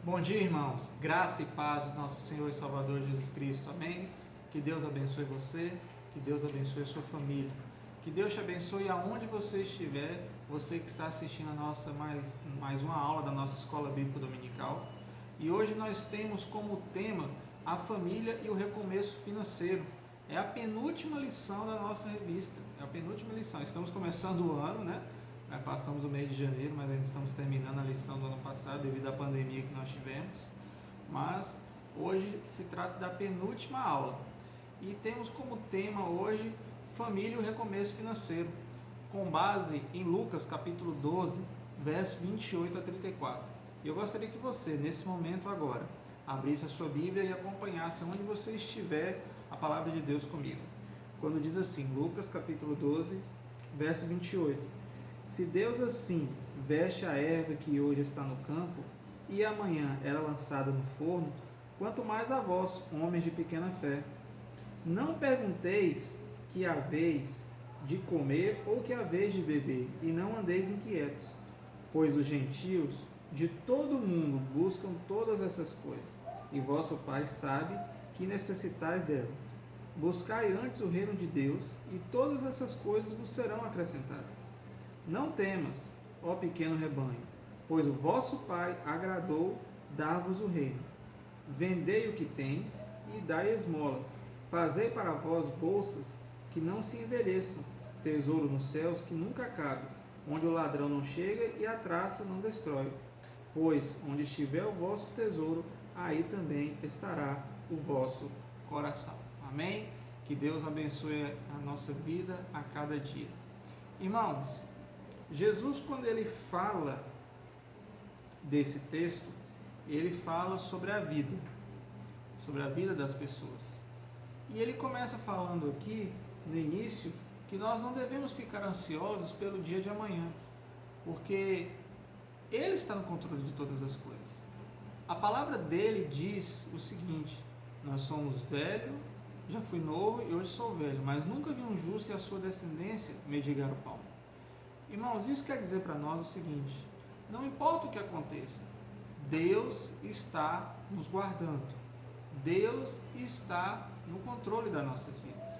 Bom dia, irmãos. Graça e paz do nosso Senhor e Salvador Jesus Cristo. Amém? Que Deus abençoe você, que Deus abençoe a sua família. Que Deus te abençoe aonde você estiver, você que está assistindo a nossa mais uma aula da nossa Escola Bíblica Dominical. E hoje nós temos como tema a família e o recomeço financeiro. É a penúltima lição da nossa revista. É a penúltima lição. Estamos começando o ano, né? Passamos o mês de janeiro, mas ainda estamos terminando a lição do ano passado devido à pandemia que nós tivemos. Mas hoje se trata da penúltima aula. E temos como tema hoje família e o recomeço financeiro, com base em Lucas capítulo 12, verso 28 a 34. E eu gostaria que você, nesse momento agora, abrisse a sua Bíblia e acompanhasse onde você estiver a palavra de Deus comigo. Quando diz assim, Lucas capítulo 12, verso 28. Se Deus assim veste a erva que hoje está no campo e amanhã era lançada no forno, quanto mais a vós, homens de pequena fé. Não pergunteis que haveis de comer ou que haveis de beber, e não andeis inquietos, pois os gentios de todo o mundo buscam todas essas coisas, e vosso Pai sabe que necessitais dela. Buscai antes o reino de Deus, e todas essas coisas vos serão acrescentadas. Não temas, ó pequeno rebanho, pois o vosso Pai agradou dar-vos o reino. Vendei o que tens e dai esmolas. Fazei para vós bolsas que não se envelheçam, tesouro nos céus que nunca acabe, onde o ladrão não chega e a traça não destrói. Pois onde estiver o vosso tesouro, aí também estará o vosso coração. Amém? Que Deus abençoe a nossa vida a cada dia. Irmãos, Jesus, quando ele fala desse texto, ele fala sobre a vida das pessoas. E ele começa falando aqui, no início, que nós não devemos ficar ansiosos pelo dia de amanhã, porque ele está no controle de todas as coisas. A palavra dele diz o seguinte: nós somos velhos, já fui novo e hoje sou velho, mas nunca vi um justo e a sua descendência mendigar o pão. Irmãos, isso quer dizer para nós o seguinte: não importa o que aconteça, Deus está nos guardando. Deus está no controle das nossas vidas.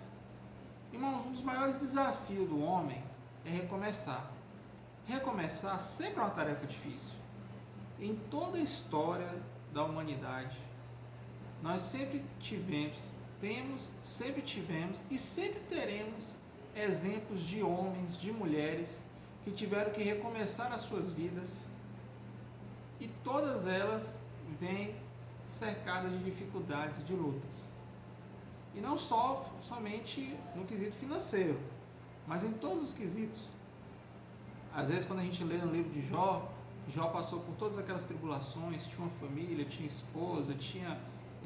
Irmãos, um dos maiores desafios do homem é recomeçar. Recomeçar sempre é uma tarefa difícil. Em toda a história da humanidade, nós sempre temos e sempre teremos exemplos de homens, de mulheres que tiveram que recomeçar as suas vidas, e todas elas vêm cercadas de dificuldades e de lutas. E não somente no quesito financeiro, mas em todos os quesitos. Às vezes, quando a gente lê no livro de Jó, Jó passou por todas aquelas tribulações, tinha uma família, tinha esposa, tinha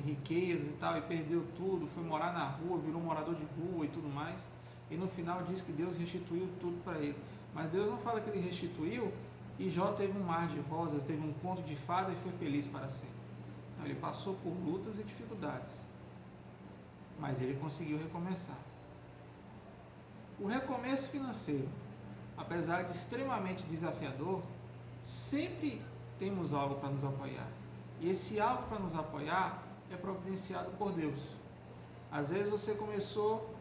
riquezas e tal, e perdeu tudo, foi morar na rua, virou morador de rua e tudo mais. E no final diz que Deus restituiu tudo para ele. Mas Deus não fala que ele restituiu e Jó teve um mar de rosas, teve um conto de fada e foi feliz para sempre. Não, ele passou por lutas e dificuldades, mas ele conseguiu recomeçar. O recomeço financeiro, apesar de extremamente desafiador, sempre temos algo para nos apoiar. E esse algo para nos apoiar é providenciado por Deus. Às vezes você começou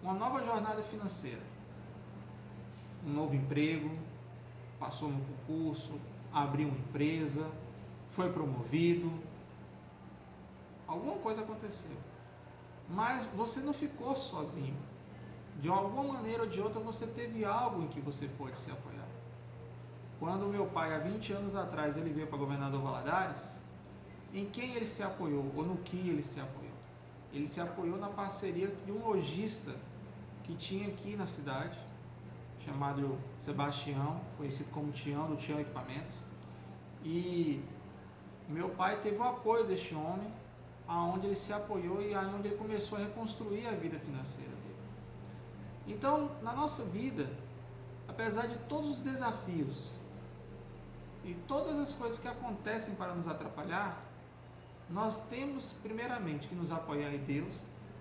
uma nova jornada financeira, um novo emprego, passou no concurso, abriu uma empresa, foi promovido, alguma coisa aconteceu. Mas você não ficou sozinho. De alguma maneira ou de outra você teve algo em que você pode se apoiar. Quando meu pai, há 20 anos atrás, ele veio para Governador Valadares, em quem ele se apoiou, ou no que ele se apoiou? Ele se apoiou na parceria de um lojista que tinha aqui na cidade, chamado Sebastião, conhecido como Tião, do Tião Equipamentos. E meu pai teve o apoio deste homem, aonde ele se apoiou e aonde ele começou a reconstruir a vida financeira dele. Então, na nossa vida, apesar de todos os desafios e todas as coisas que acontecem para nos atrapalhar, nós temos primeiramente que nos apoiar em Deus,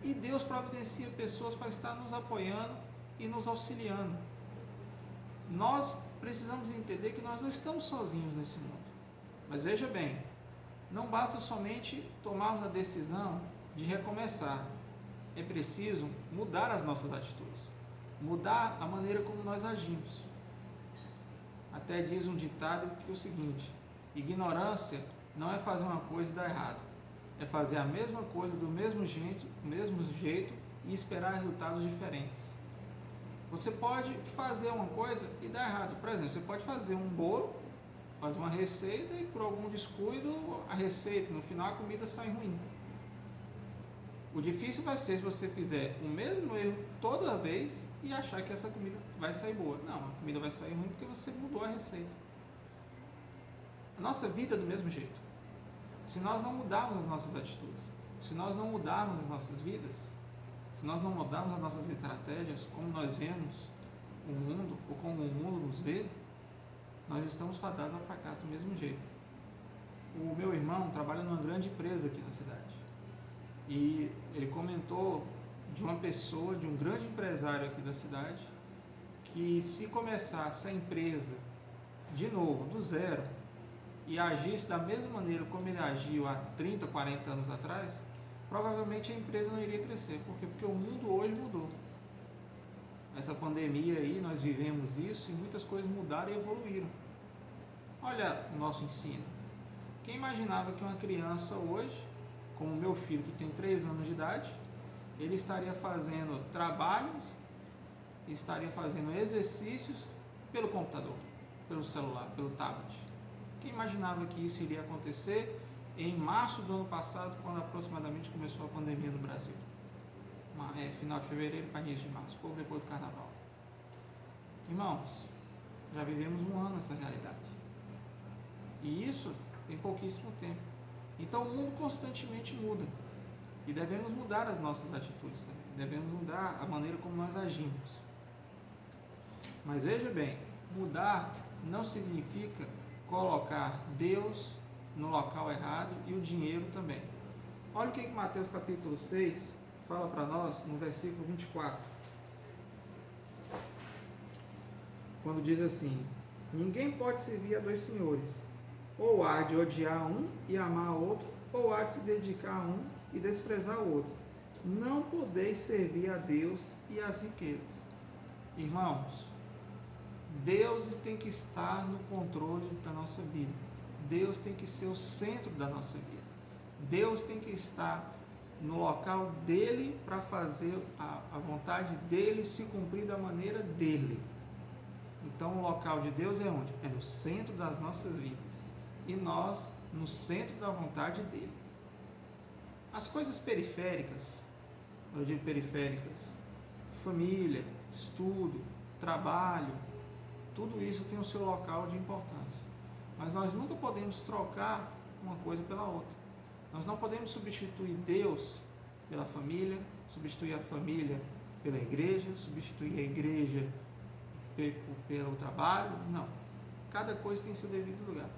e Deus providencia pessoas para estar nos apoiando e nos auxiliando. Nós precisamos entender que nós não estamos sozinhos nesse mundo. Mas veja bem, Não basta somente tomarmos a decisão de recomeçar. É preciso mudar as nossas atitudes, mudar a maneira como nós agimos. Até diz um ditado que é o seguinte: ignorância não é fazer uma coisa e dar errado, é fazer a mesma coisa do mesmo jeito e esperar resultados diferentes. Você pode fazer uma coisa e dar errado. Por exemplo, você pode fazer um bolo, fazer uma receita e por algum descuido a receita, no final a comida sai ruim. O difícil vai ser se você fizer o mesmo erro toda vez e achar que essa comida vai sair boa. Não, a comida vai sair ruim porque você mudou a receita. A nossa vida é do mesmo jeito. Se nós não mudarmos as nossas atitudes, se nós não mudarmos as nossas vidas, se nós não mudarmos as nossas estratégias, como nós vemos o mundo, ou como o mundo nos vê, nós estamos fadados ao fracasso do mesmo jeito. O meu irmão trabalha numa grande empresa aqui na cidade. E ele comentou de uma pessoa, de um grande empresário aqui da cidade, que se começasse a empresa de novo, do zero, e agisse da mesma maneira como ele agiu há 30, 40 anos atrás, provavelmente a empresa não iria crescer. Por quê? Porque o mundo hoje mudou. Essa pandemia aí, nós vivemos isso e muitas coisas mudaram e evoluíram. Olha o nosso ensino. Quem imaginava que uma criança hoje, como o meu filho que tem 3 anos de idade, ele estaria fazendo trabalhos, estaria fazendo exercícios pelo computador, pelo celular, pelo tablet. Quem imaginava que isso iria acontecer em março do ano passado, quando aproximadamente começou a pandemia no Brasil? Final de fevereiro para início de março, pouco depois do carnaval. Irmãos, já vivemos um ano nessa realidade. E isso tem pouquíssimo tempo. Então o mundo constantemente muda. E devemos mudar as nossas atitudes também. Devemos mudar a maneira como nós agimos. Mas veja bem, mudar não significa colocar Deus no local errado e o dinheiro também. Olha o que Mateus capítulo 6 fala para nós no versículo 24. Quando diz assim: ninguém pode servir a 2 senhores, ou há de odiar um e amar o outro, ou há de se dedicar a um e desprezar o outro. Não podeis servir a Deus e às riquezas. Irmãos, Deus tem que estar no controle da nossa vida. Deus tem que ser o centro da nossa vida. Deus tem que estar no local dele para fazer a vontade dele se cumprir da maneira dele. Então o local de Deus é onde? É no centro das nossas vidas. E nós no centro da vontade dele. As coisas periféricas, eu digo periféricas, família, estudo, trabalho, tudo isso tem o seu local de importância. Mas nós nunca podemos trocar uma coisa pela outra. Nós não podemos substituir Deus pela família, substituir a família pela igreja, substituir a igreja pelo trabalho. Não. Cada coisa tem seu devido lugar.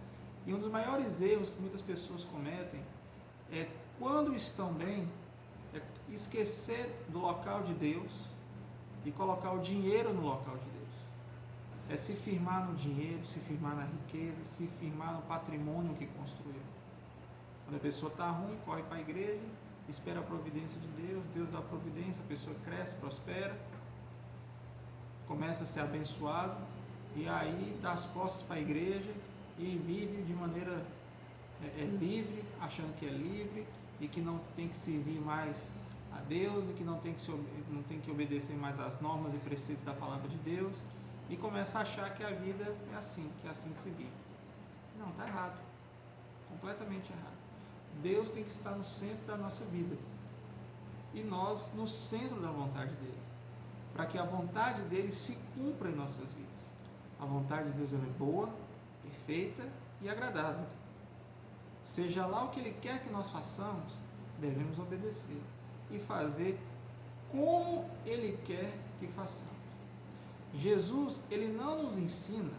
E um dos maiores erros que muitas pessoas cometem é, quando estão bem, é esquecer do local de Deus e colocar o dinheiro no local de Deus. É se firmar no dinheiro, se firmar na riqueza, se firmar no patrimônio que construiu. Quando a pessoa está ruim, corre para a igreja, espera a providência de Deus, Deus dá a providência, a pessoa cresce, prospera, começa a ser abençoado, e aí dá as costas para a igreja e vive de maneira livre, achando que é livre e que não tem que servir mais a Deus e que não tem que obedecer mais às normas e preceitos da palavra de Deus, e começa a achar que a vida é assim, que é assim que se vive. Não, está errado, completamente errado. Deus tem que estar no centro da nossa vida e nós no centro da vontade dele, para que a vontade dele se cumpra em nossas vidas. A vontade de Deus ela é boa, perfeita e agradável. Seja lá o que ele quer que nós façamos, devemos obedecer e fazer como ele quer que façamos. Jesus, ele não nos ensina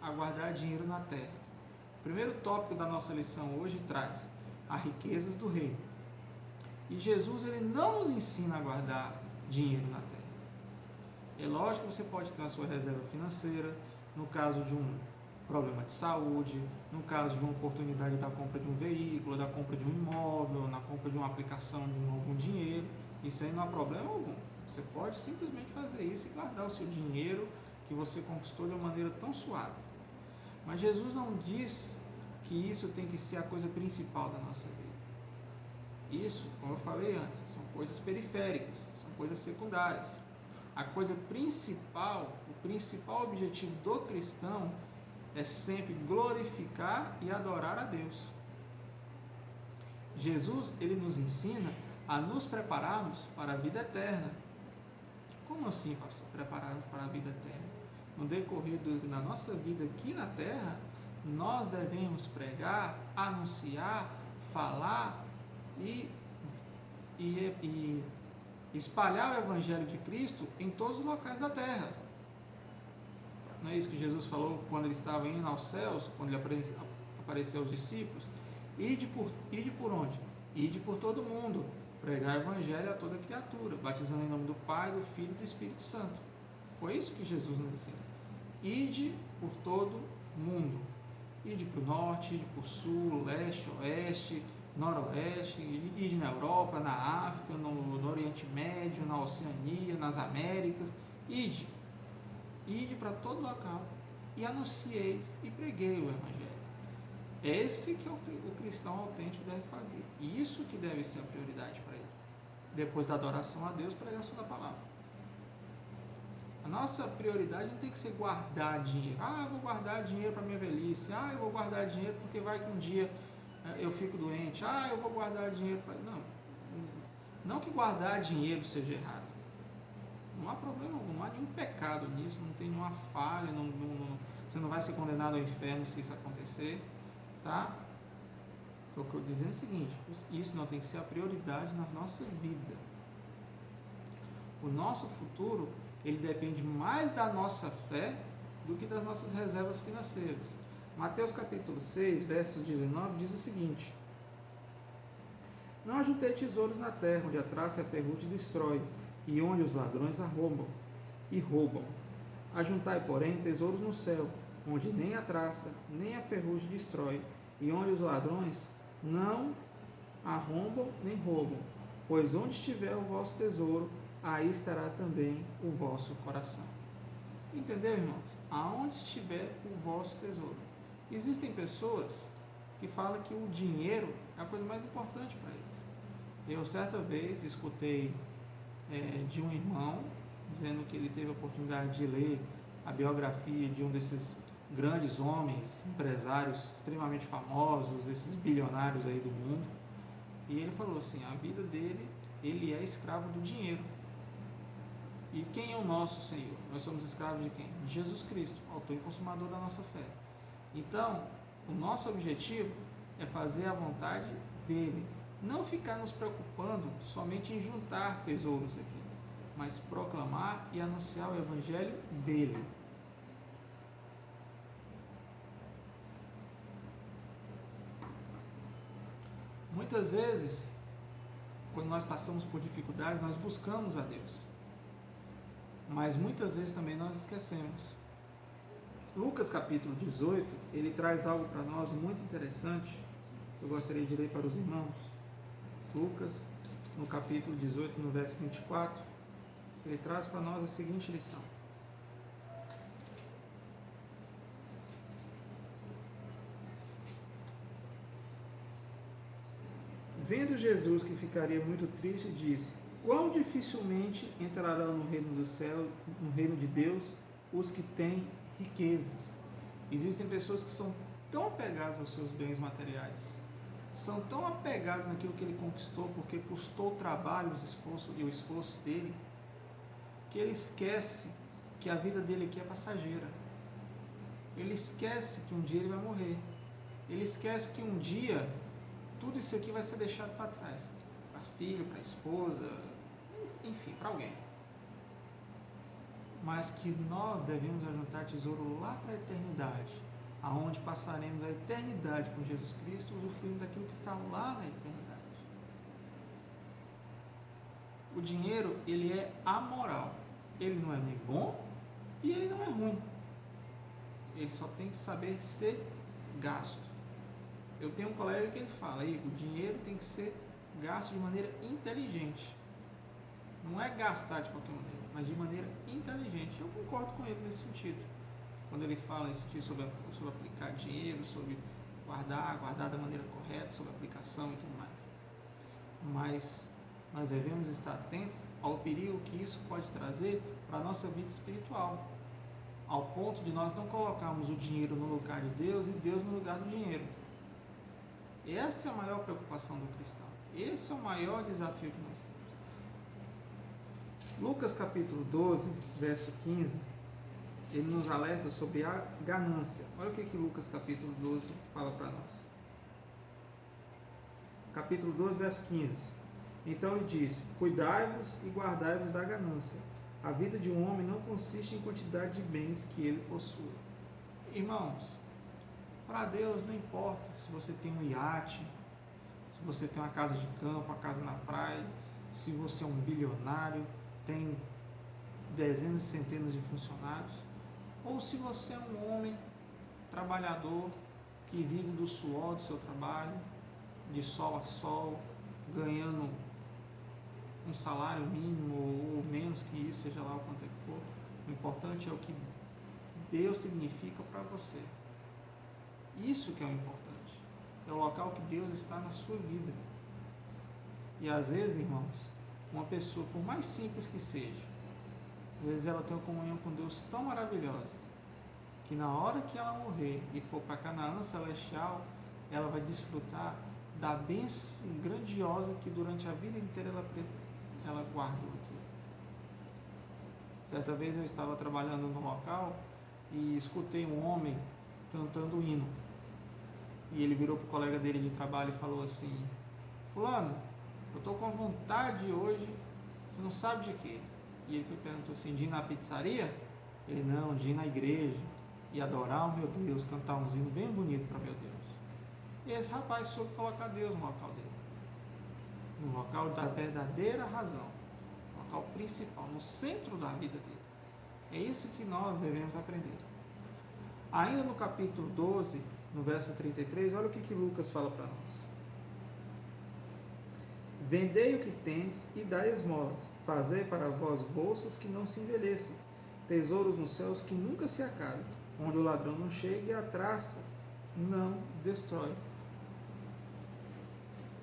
a guardar dinheiro na terra. O primeiro tópico da nossa lição hoje traz as riquezas do reino. E Jesus, ele não nos ensina a guardar dinheiro na terra. É lógico que você pode ter a sua reserva financeira, no caso de um problema de saúde, no caso de uma oportunidade da compra de um veículo, da compra de um imóvel, na compra de uma aplicação de algum dinheiro. Isso aí não há problema algum. Você pode simplesmente fazer isso e guardar o seu dinheiro que você conquistou de uma maneira tão suave. Mas Jesus não diz que isso tem que ser a coisa principal da nossa vida. Isso, como eu falei antes, são coisas periféricas, são coisas secundárias. A coisa principal, o principal objetivo do cristão é sempre glorificar e adorar a Deus. Jesus, ele nos ensina a nos prepararmos para a vida eterna. Como assim, pastor? Prepararmos para a vida eterna? No decorrer da nossa vida aqui na terra, nós devemos pregar, anunciar, falar e espalhar o Evangelho de Cristo em todos os locais da terra. Não é isso que Jesus falou quando ele estava indo aos céus, quando ele apareceu aos discípulos? Ide por onde? Ide por todo mundo, pregar o Evangelho a toda criatura, batizando em nome do Pai, do Filho e do Espírito Santo. Foi isso que Jesus nos ensina. Ide por todo mundo. Ide para o norte, ide para o sul, leste, oeste, noroeste, ide na Europa, na África, no Oriente Médio, na Oceania, nas Américas. Ide para todo local e anuncieis e preguei o Evangelho. Esse que o cristão autêntico deve fazer. Isso que deve ser a prioridade para ele. Depois da adoração a Deus, pregação da palavra. A nossa prioridade não tem que ser guardar dinheiro. Eu vou guardar dinheiro para minha velhice. Eu vou guardar dinheiro porque vai que um dia eu fico doente. Eu vou guardar dinheiro para... Não que guardar dinheiro seja errado. Não há problema algum, não há nenhum pecado nisso, não tem nenhuma falha, você não vai ser condenado ao inferno se isso acontecer, tá? O que eu estou dizendo é o seguinte, isso não tem que ser a prioridade na nossa vida. O nosso futuro, ele depende mais da nossa fé do que das nossas reservas financeiras. Mateus capítulo 6, versos 19, diz o seguinte: Não ajuntei tesouros na terra, onde a traça e a ferrugem destrói, e onde os ladrões arrombam e roubam. Ajuntai, porém, tesouros no céu, onde nem a traça, nem a ferrugem destrói, e onde os ladrões não arrombam nem roubam. Pois onde estiver o vosso tesouro, aí estará também o vosso coração. Entendeu, irmãos? Aonde estiver o vosso tesouro. Existem pessoas que falam que o dinheiro é a coisa mais importante para eles. Eu, certa vez, escutei de um irmão dizendo que ele teve a oportunidade de ler a biografia de um desses grandes homens, empresários extremamente famosos, esses bilionários aí do mundo, e ele falou assim, a vida dele, ele é escravo do dinheiro. E quem é o nosso Senhor? Nós somos escravos de quem? De Jesus Cristo, autor e consumador da nossa fé. Então, o nosso objetivo é fazer a vontade dele, não ficar nos preocupando somente em juntar tesouros aqui, mas proclamar e anunciar o Evangelho dele. Muitas vezes, quando nós passamos por dificuldades, nós buscamos a Deus, mas muitas vezes também nós esquecemos. Lucas capítulo 18, ele traz algo para nós muito interessante, eu gostaria de ler para os irmãos. Lucas, no capítulo 18, no verso 24, ele traz para nós a seguinte lição. Vendo Jesus que ficaria muito triste, disse: Quão dificilmente entrarão no reino do céu, no reino de Deus, os que têm riquezas. Existem pessoas que são tão apegadas aos seus bens materiais, são tão apegados naquilo que ele conquistou, porque custou o trabalho e o esforço dele, que ele esquece que a vida dele aqui é passageira. Ele esquece que um dia ele vai morrer. Ele esquece que um dia tudo isso aqui vai ser deixado para trás. Para filho, para esposa, enfim, para alguém. Mas que nós devemos ajuntar tesouro lá para a eternidade, aonde passaremos a eternidade com Jesus Cristo, usufruindo daquilo que está lá na eternidade. O dinheiro, ele é amoral. Ele não é nem bom e ele não é ruim. ele só tem que saber ser gasto. Eu tenho um colega que ele fala, aí, o dinheiro tem que ser gasto de maneira inteligente. Não é gastar de qualquer maneira, mas de maneira inteligente. Eu concordo com ele nesse sentido. Quando ele fala nesse sentido sobre aplicar dinheiro, sobre guardar da maneira correta, sobre aplicação e tudo mais. Mas nós devemos estar atentos ao perigo que isso pode trazer para a nossa vida espiritual, ao ponto de nós não colocarmos o dinheiro no lugar de Deus e Deus no lugar do dinheiro. Essa é a maior preocupação do cristão. Esse é o maior desafio que nós temos. Lucas capítulo 12, verso 15, ele nos alerta sobre a ganância. Olha o que Lucas capítulo 12 fala para nós. Capítulo 12, verso 15. Então ele disse: cuidai-vos e guardai-vos da ganância. A vida de um homem não consiste em quantidade de bens que ele possui. Irmãos, para Deus não importa se você tem um iate, se você tem uma casa de campo, uma casa na praia, se você é um bilionário, tem dezenas e centenas de funcionários, ou se você é um homem trabalhador que vive do suor do seu trabalho, de sol a sol, ganhando um salário mínimo ou menos que isso, seja lá o quanto é que for. O importante é o que Deus significa para você. Isso que é o importante. É o local que Deus está na sua vida. E às vezes, irmãos, uma pessoa, por mais simples que seja, às vezes ela tem uma comunhão com Deus tão maravilhosa, que na hora que ela morrer e for para Canaã celestial, ela vai desfrutar da bênção grandiosa que durante a vida inteira ela guardou aqui. Certa vez eu estava trabalhando no local e escutei um homem cantando um hino. E ele virou para o colega dele de trabalho e falou assim: fulano, eu estou com vontade hoje, você não sabe de quê? E ele perguntou assim: de ir na pizzaria? Ele: não, de ir na igreja e adorar o meu Deus, cantar um hino bem bonito para meu Deus. E esse rapaz soube colocar Deus no local dele, no local da verdadeira razão, no local principal, no centro da vida dele. É isso que nós devemos aprender. Ainda no capítulo 12, no verso 33, olha o que Lucas fala para nós. Vendei o que tendes e dai esmolas. Fazei para vós bolsas que não se envelheçam, tesouros nos céus que nunca se acabem, onde o ladrão não chega e a traça não destrói.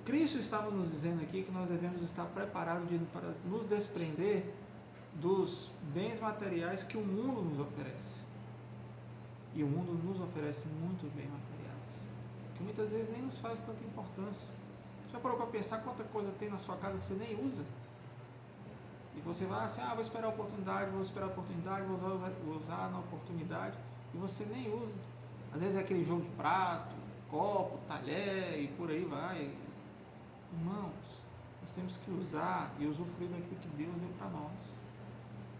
Cristo estava nos dizendo aqui que nós devemos estar preparados para nos desprender dos bens materiais que o mundo nos oferece. E o mundo nos oferece muito bem materiais, que muitas vezes nem nos faz tanta importância. Já parou para pensar quanta coisa tem na sua casa que você nem usa? E você vai assim: vou esperar a oportunidade, vou usar na oportunidade, e você nem usa. Às vezes é aquele jogo de prato, copo, talher e por aí vai. Irmãos, nós temos que usar e usufruir daquilo que Deus deu para nós.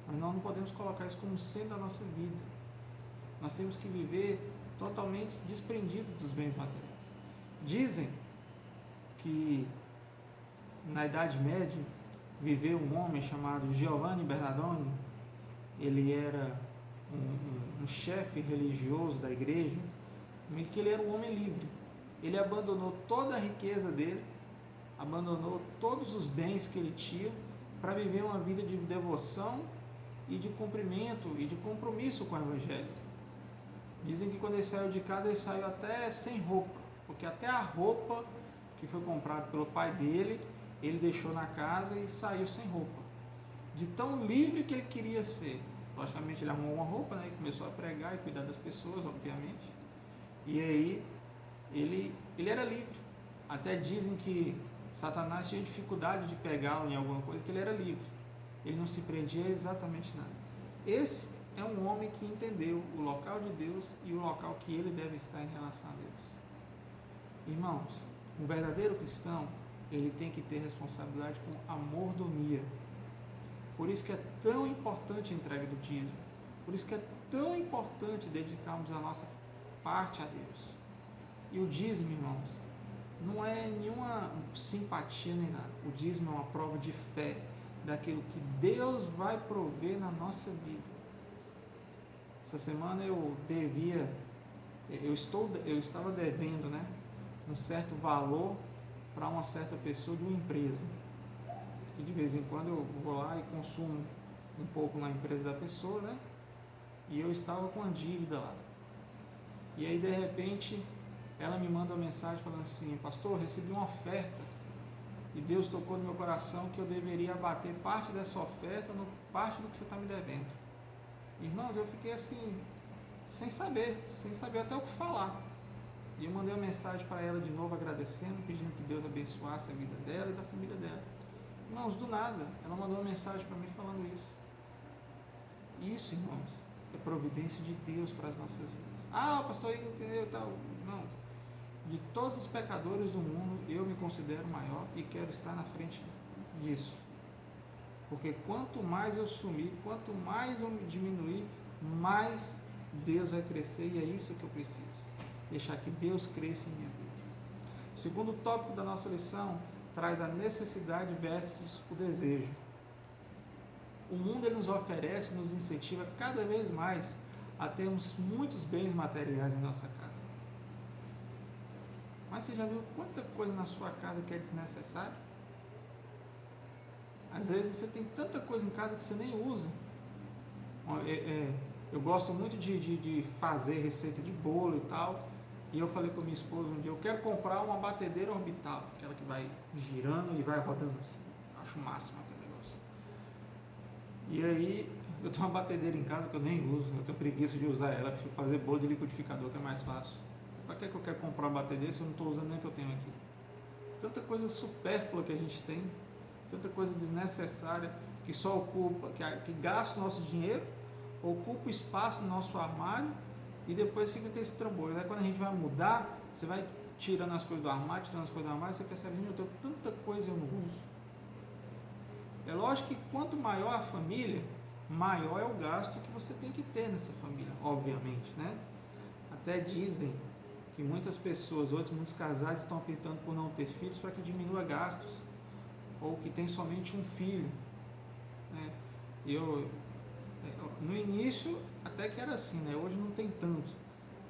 Mas nós não podemos colocar isso como sendo a nossa vida. Nós temos que viver totalmente desprendido dos bens materiais. Dizem que na Idade Média viveu um homem chamado Giovanni Bernardoni. Ele era um chefe religioso da igreja, que ele era um homem livre. Ele abandonou toda a riqueza dele, abandonou todos os bens que ele tinha para viver uma vida de devoção e de cumprimento e de compromisso com o Evangelho. Dizem que quando ele saiu de casa, ele saiu até sem roupa, porque até a roupa que foi comprada pelo pai dele, ele deixou na casa e saiu sem roupa. De tão livre que ele queria ser. Logicamente ele arrumou uma roupa, né, e começou a pregar e cuidar das pessoas, obviamente. E aí ele era livre. Até dizem que Satanás tinha dificuldade de pegá-lo em alguma coisa, que ele era livre. Ele não se prendia a exatamente nada. Esse é um homem que entendeu o local de Deus e o local que ele deve estar em relação a Deus. Irmãos, um verdadeiro cristão, ele tem que ter responsabilidade com a mordomia. Por isso que é tão importante a entrega do dízimo. Por isso que é tão importante dedicarmos a nossa parte a Deus. E o dízimo, irmãos, não é nenhuma simpatia nem nada. O dízimo é uma prova de fé daquilo que Deus vai prover na nossa vida. Essa semana eu estava devendo, né, um certo valor para uma certa pessoa de uma empresa. E de vez em quando eu vou lá e consumo um pouco na empresa da pessoa, né? E eu estava com a dívida lá. E aí, de repente, ela me manda uma mensagem falando assim: pastor, eu recebi uma oferta e Deus tocou no meu coração que eu deveria abater parte dessa oferta no parte do que você está me devendo. Irmãos, eu fiquei assim, sem saber até o que falar. E eu mandei uma mensagem para ela de novo, agradecendo, pedindo que Deus abençoasse a vida dela e da família dela. Irmãos, do nada, ela mandou uma mensagem para mim falando isso. Isso, irmãos, é providência de Deus para as nossas vidas. Ah, pastor, aí entendeu tal. Irmãos, de todos os pecadores do mundo, eu me considero maior e quero estar na frente disso. Porque quanto mais eu sumir, quanto mais eu me diminuir, mais Deus vai crescer, e é isso que eu preciso. Deixar que Deus cresça em minha vida. O segundo tópico da nossa lição traz a necessidade versus o desejo. O mundo ele nos oferece, nos incentiva cada vez mais a termos muitos bens materiais em nossa casa. Mas você já viu quanta coisa na sua casa que é desnecessária? Às vezes você tem tanta coisa em casa que você nem usa. Eu gosto muito de fazer receita de bolo e tal. E eu falei com minha esposa um dia: eu quero comprar uma batedeira orbital, aquela que vai girando e vai rodando assim. Acho o máximo aquele negócio. E aí, eu tenho uma batedeira em casa que eu nem uso. Eu tenho preguiça de usar ela. Eu prefiro fazer bolo de liquidificador, que é mais fácil. Para que eu quero comprar uma batedeira se eu não estou usando nem o que eu tenho aqui? Tanta coisa supérflua que a gente tem. Tanta coisa desnecessária que só ocupa, que gasta o nosso dinheiro, ocupa espaço no nosso armário e depois fica aquele trambolho. Aí quando a gente vai mudar, você vai tirando as coisas do armário, você percebe: eu tenho tanta coisa e eu não uso. É lógico que quanto maior a família, maior é o gasto que você tem que ter nessa família, obviamente, né? Até dizem que muitas pessoas, muitos casais estão optando por não ter filhos para que diminua gastos, ou que tem somente um filho, né? No início até que era assim, né? Hoje não tem tanto,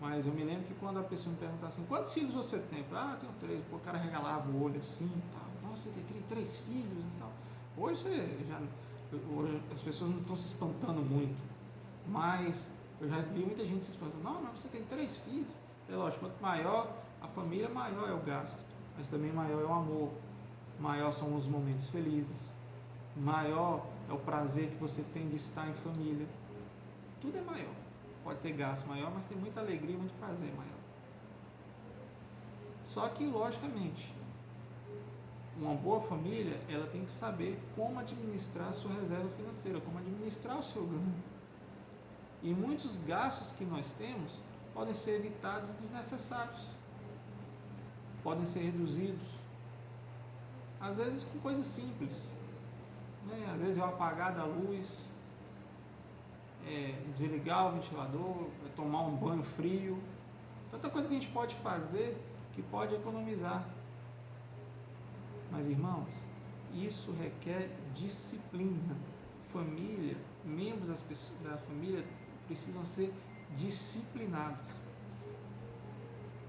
mas eu me lembro que quando a pessoa me perguntava assim: quantos filhos você tem? Eu falei: tenho 3. Pô, o cara regalava o olho assim e tal. Nossa, você tem 3 filhos e tal. Hoje as pessoas não estão se espantando muito, mas eu já vi muita gente se espantando: não, mas você tem 3 filhos. É lógico, quanto maior a família, maior é o gasto, mas também maior é o amor, maior são os momentos felizes, maior é o prazer que você tem de estar em família. Tudo é maior. Pode ter gasto maior, mas tem muita alegria, muito prazer maior. Só que, logicamente, uma boa família, ela tem que saber como administrar a sua reserva financeira, como administrar o seu ganho. E muitos gastos que nós temos podem ser evitados e desnecessários. Podem ser reduzidos. Às vezes com coisas simples, né? Às vezes eu apagar da luz, desligar o ventilador, tomar um banho frio. Tanta coisa que a gente pode fazer que pode economizar. Mas, irmãos, isso requer disciplina. Família, membros da família precisam ser disciplinados.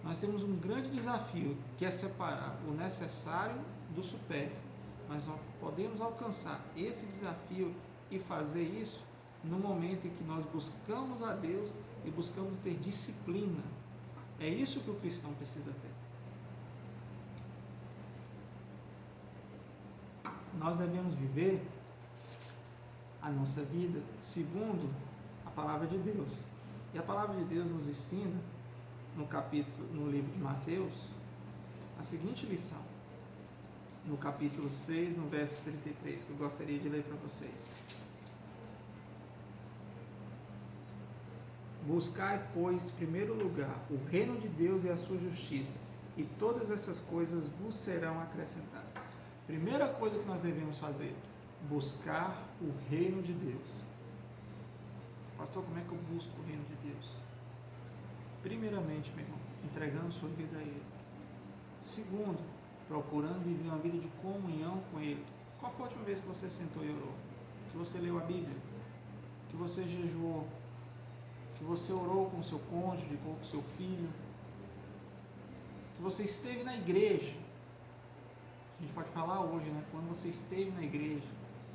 Nós temos um grande desafio, que é separar o necessário do supérfluo. Mas nós podemos alcançar esse desafio e fazer isso no momento em que nós buscamos a Deus e buscamos ter disciplina. É isso que o cristão precisa ter. Nós devemos viver a nossa vida segundo a palavra de Deus. E a palavra de Deus nos ensina, no livro de Mateus, a seguinte lição. No capítulo 6, no verso 33, que eu gostaria de ler para vocês. Buscai, pois, em primeiro lugar, o reino de Deus e a sua justiça, e todas essas coisas vos serão acrescentadas. Primeira coisa que nós devemos fazer: buscar o reino de Deus. Pastor, como é que eu busco o reino de Deus? Primeiramente, meu irmão, entregando sua vida a Ele. Segundo, procurando viver uma vida de comunhão com Ele. Qual foi a última vez que você sentou e orou? Que você leu a Bíblia? Que você jejuou? Que que você orou com o seu cônjuge, com o seu filho, que você esteve na igreja. A gente pode falar hoje, né? Quando você esteve na igreja,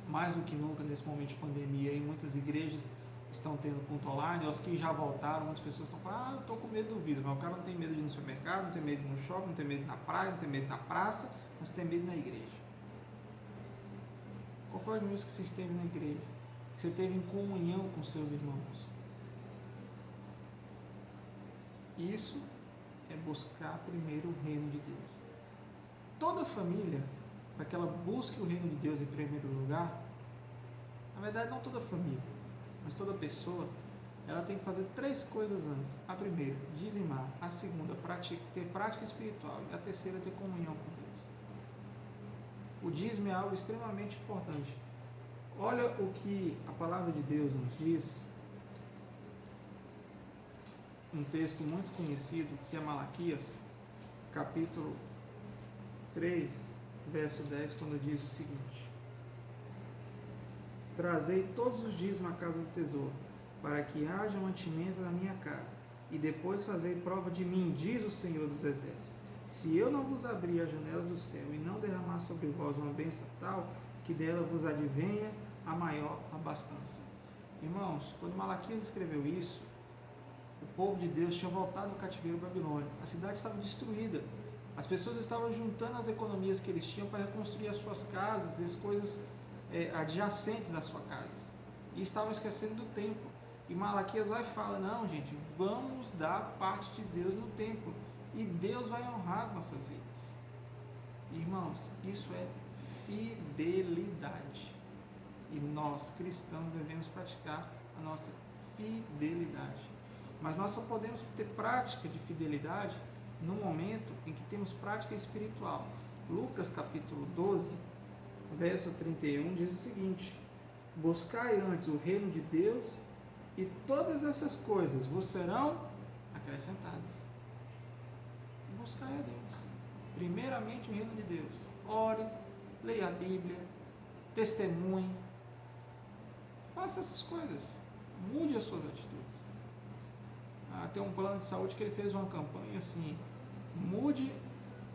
mais do que nunca nesse momento de pandemia, e muitas igrejas estão tendo culto online, os que já voltaram, muitas pessoas estão falando, eu estou com medo do vírus, mas o cara não tem medo de ir no supermercado, não tem medo de ir no shopping, não tem medo de ir na praia, não tem medo na praça, mas tem medo na igreja. Qual foi a última vez que você esteve na igreja? Que você esteve em comunhão com seus irmãos? Isso é buscar primeiro o reino de Deus. Toda família, para que ela busque o reino de Deus em primeiro lugar, na verdade não toda família, mas toda pessoa, ela tem que fazer 3 coisas antes. A primeira, dizimar. A segunda, ter prática espiritual. E a terceira, ter comunhão com Deus. O dízimo é algo extremamente importante. Olha o que a palavra de Deus nos diz, um texto muito conhecido, que é Malaquias, capítulo 3, verso 10, quando diz o seguinte: trazei todos os dízimos à casa do tesouro, para que haja mantimento na minha casa, e depois fazei prova de mim, diz o Senhor dos Exércitos, se eu não vos abrir a janela do céu, e não derramar sobre vós uma bênção tal, que dela vos advenha a maior abastança. Irmãos, quando Malaquias escreveu isso, o povo de Deus tinha voltado do cativeiro babilônico, a cidade estava destruída, as pessoas estavam juntando as economias que eles tinham para reconstruir as suas casas e as coisas adjacentes à sua casa, e estavam esquecendo do templo. E Malaquias vai e fala, não gente, vamos dar parte de Deus no templo, e Deus vai honrar as nossas vidas. Irmãos, isso é fidelidade, e nós cristãos devemos praticar a nossa fidelidade, mas nós só podemos ter prática de fidelidade no momento em que temos prática espiritual. Lucas capítulo 12, verso 31 diz o seguinte: buscai antes o reino de Deus, e todas essas coisas vos serão acrescentadas. Buscai a Deus, primeiramente o reino de Deus. Ore, leia a Bíblia, testemunhe, faça essas coisas, mude as suas atitudes. Tem um plano de saúde que ele fez uma campanha assim: mude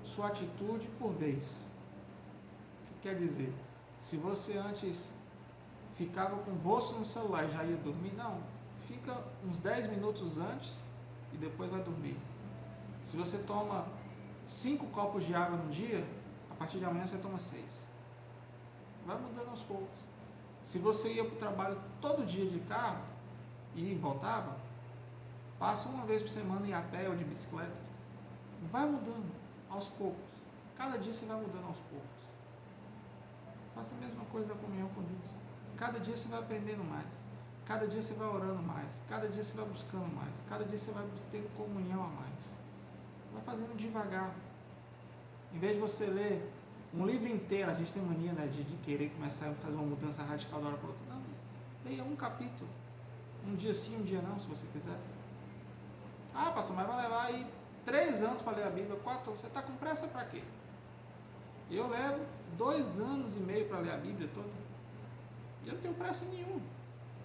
sua atitude por vez. O que quer dizer? Se você antes ficava com o rosto no celular e já ia dormir, não, fica uns 10 minutos antes e depois vai dormir. Se você toma 5 copos de água no dia, a partir de amanhã você toma 6. Vai mudando aos poucos. Se você ia para o trabalho todo dia de carro e voltava, passa uma vez por semana em a pé ou de bicicleta. Vai mudando aos poucos. Cada dia você vai mudando aos poucos. Faça a mesma coisa da comunhão com Deus. Cada dia você vai aprendendo mais. Cada dia você vai orando mais. Cada dia você vai buscando mais. Cada dia você vai tendo comunhão a mais. Vai fazendo devagar. Em vez de você ler um livro inteiro, a gente tem mania, né, de querer começar a fazer uma mudança radical da hora para outra. Não, leia um capítulo. Um dia sim, um dia não, se você quiser. Ah, pastor, mas vai levar aí 3 anos para ler a Bíblia, 4 anos. Você está com pressa para quê? Eu levo 2 anos e meio para ler a Bíblia toda. E eu não tenho pressa nenhuma.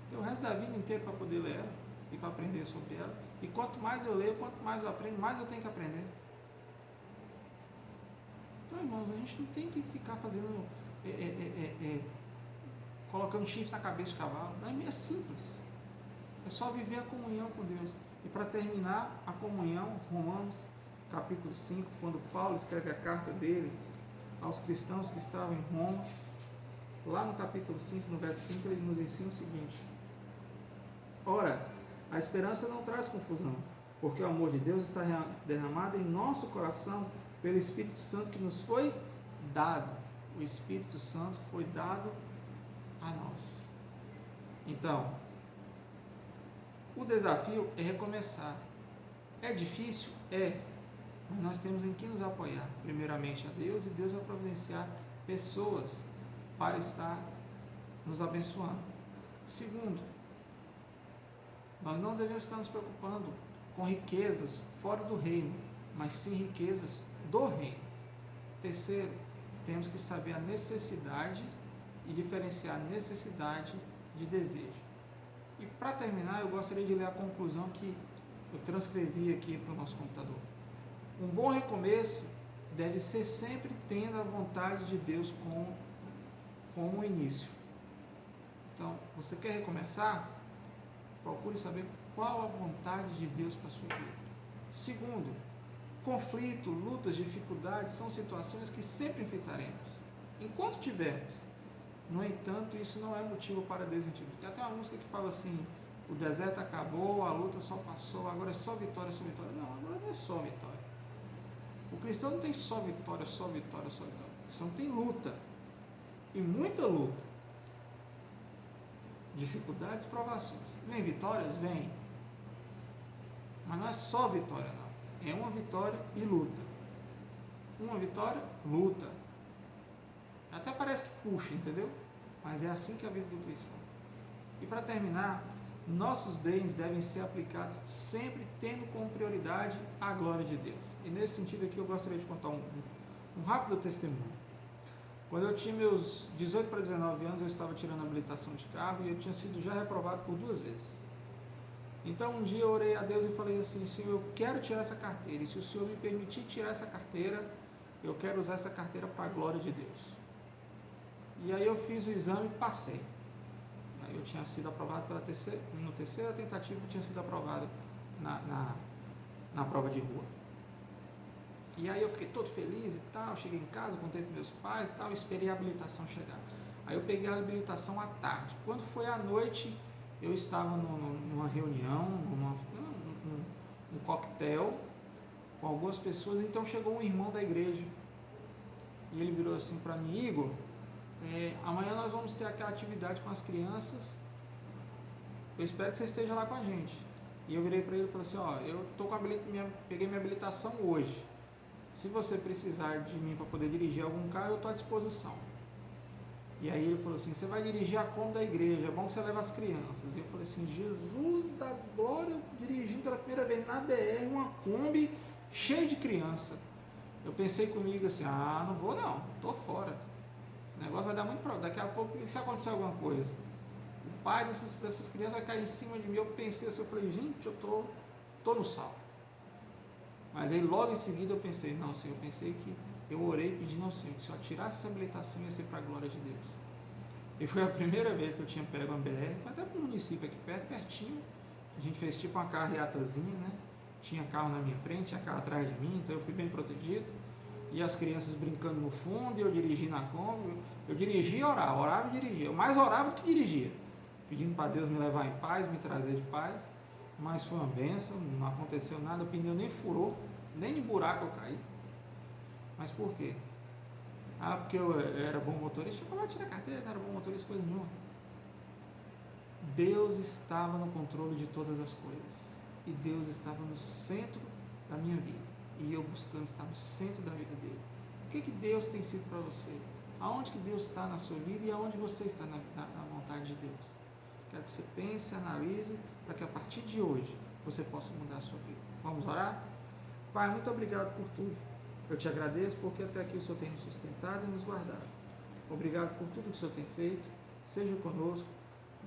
Tenho o resto da vida inteira para poder ler ela e para aprender sobre ela. E quanto mais eu leio, quanto mais eu aprendo, mais eu tenho que aprender. Então, irmãos, a gente não tem que ficar fazendo, colocando chifre na cabeça de cavalo. Não, é meio simples. É só viver a comunhão com Deus. E para terminar a comunhão, Romanos capítulo 5, quando Paulo escreve a carta dele aos cristãos que estavam em Roma, lá no capítulo 5, no verso 5, ele nos ensina o seguinte: ora, a esperança não traz confusão, porque o amor de Deus está derramado em nosso coração pelo Espírito Santo que nos foi dado. O Espírito Santo foi dado a nós. Então, o desafio é recomeçar. É difícil? É. Mas nós temos em que nos apoiar. Primeiramente a Deus, e Deus vai providenciar pessoas para estar nos abençoando. Segundo, nós não devemos estar nos preocupando com riquezas fora do reino, mas sim riquezas do reino. Terceiro, temos que saber a necessidade e diferenciar necessidade de desejo. E para terminar, eu gostaria de ler a conclusão que eu transcrevi aqui para o nosso computador. Um bom recomeço deve ser sempre tendo a vontade de Deus como início. Então, você quer recomeçar? Procure saber qual a vontade de Deus para a sua vida. Segundo, conflito, lutas, dificuldades são situações que sempre enfrentaremos, enquanto tivermos. No entanto, isso não é motivo para desistir. Tem até uma música que fala assim: o deserto acabou, a luta só passou, agora é só vitória, só vitória. Não, agora não é só vitória. O cristão não tem só vitória, só vitória, só vitória. O cristão tem luta, e muita luta. Dificuldades, provações. Vem vitórias? Vem. Mas não é só vitória, não. É uma vitória e luta. Uma vitória, luta. Até parece que puxa, entendeu? Mas é assim que é a vida do cristão. E para terminar, nossos bens devem ser aplicados sempre tendo como prioridade a glória de Deus. E nesse sentido aqui eu gostaria de contar um rápido testemunho. Quando eu tinha meus 18 para 19 anos, eu estava tirando a habilitação de carro e eu tinha sido já reprovado por 2 vezes. Então um dia eu orei a Deus e falei assim: Senhor, eu quero tirar essa carteira, e se o Senhor me permitir tirar essa carteira, eu quero usar essa carteira para a glória de Deus. E aí eu fiz o exame e passei. Aí eu tinha sido aprovado no terceira tentativa, eu tinha sido aprovado na prova de rua. E aí eu fiquei todo feliz e tal, cheguei em casa, contei para meus pais e tal, esperei a habilitação chegar. Aí eu peguei a habilitação à tarde. Quando foi à noite, eu estava numa reunião, num coquetel com algumas pessoas, então chegou um irmão da igreja. E ele virou assim para mim: Igor, amanhã nós vamos ter aquela atividade com as crianças, eu espero que você esteja lá com a gente. E eu virei para ele e falei assim: eu peguei minha habilitação hoje. Se você precisar de mim para poder dirigir algum carro, eu estou à disposição. E aí ele falou assim: você vai dirigir a Kombi da igreja, é bom que você leve as crianças. E eu falei assim: Jesus da glória, eu dirigindo pela primeira vez na BR, uma Kombi cheia de criança. Eu pensei comigo assim: não vou não, estou fora. Esse negócio vai dar muito problema. Daqui a pouco, se acontecer alguma coisa, o pai dessas crianças vai cair em cima de mim. Eu pensei assim, eu falei: gente, eu tô no sal. Mas aí logo em seguida eu pensei: não, Senhor, eu pensei que eu orei pedindo ao Senhor que se eu tirasse essa habilitação ia ser para a glória de Deus. E foi a primeira vez que eu tinha pego uma BR, foi até para um município aqui pertinho. A gente fez tipo uma carreatazinha, né? Tinha carro na minha frente, tinha carro atrás de mim, então eu fui bem protegido. E as crianças brincando no fundo, e eu dirigindo na Kombi. Eu dirigia e orava e dirigia. Eu mais orava do que dirigia, pedindo para Deus me levar em paz, me trazer de paz. Mas foi uma bênção, não aconteceu nada, o pneu nem furou, nem de buraco eu caí. Mas por quê? Porque eu era bom motorista, eu acabava de tirar a carteira, não era bom motorista, coisa nenhuma. Deus estava no controle de todas as coisas. E Deus estava no centro da minha vida. E eu buscando estar no centro da vida dele. O que Deus tem sido para você? Aonde que Deus está na sua vida e aonde você está na vontade de Deus? Quero que você pense, analise, para que a partir de hoje você possa mudar a sua vida. Vamos orar? Pai, muito obrigado por tudo. Eu te agradeço porque até aqui o Senhor tem nos sustentado e nos guardado. Obrigado por tudo que o Senhor tem feito. Seja conosco,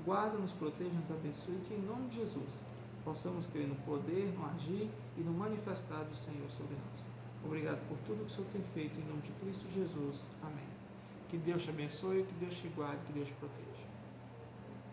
guarda, nos proteja, nos abençoe, que em nome de Jesus possamos crer no poder, no agir e no manifestar do Senhor sobre nós. Obrigado por tudo que o Senhor tem feito em nome de Cristo Jesus. Amém. Que Deus te abençoe, que Deus te guarde, que Deus te proteja.